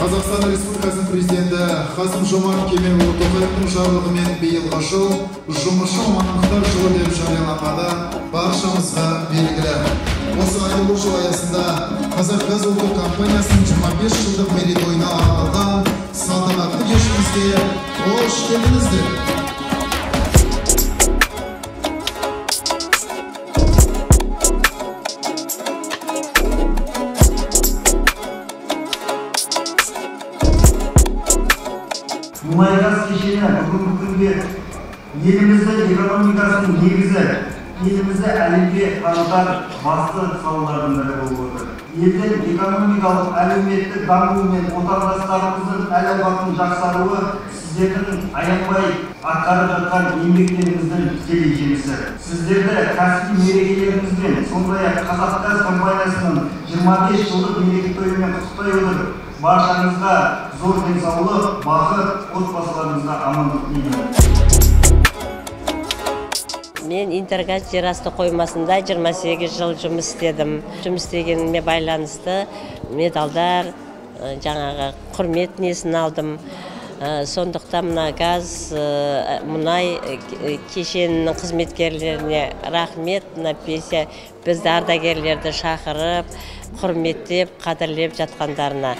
Қазақстан Республикасының президенті Қасым-Жомарт Кемелұлы Тоқаевтың жарлығымен биылғы жыл жұмысшы мамандықтар жылы деп жарияланғаны баршамызға белгілі. Осы айтулы жыл аясында Қазақгаз ұлттық компаниясының 25 жылдық мерейтойына арналған салтанатты кешімізге қош келдіңіздер. Мұнай-газ кешені бүгінгі күнге еліміздің экономикасының негізі, елімізді әлемге танытар басты салалардың бірі болып отыр. Елдің экономикалық әлеуметтік дамуы мен отандастарымыздың әл-ауқатының жақсаруы сіздердің аянбай атқарып жатқан еңбектеріңіздің тікелей жемісі. Сіздерді кәсіби мерекелеріңізбен, сондай-ақ Қазақгаз компаниясының 25 жылдық мерейтойымен құттықтай отырып, баршаңызға зор денсаулық, бақыт, отбасыларыңызға амандық тілеймін. Мен Интергаз жерасты қоймасында 28 жыл жұмыс істедім. Жұмыс істегеніме байланысты медалдар, жаңағы құрмет несін алдым. Сондықтан мына газ, мұнай кешенінің қызметкерлеріне рахмет, бізді ардагерлерді шақырып, құрметтеп, қадірлеп жатқандарына.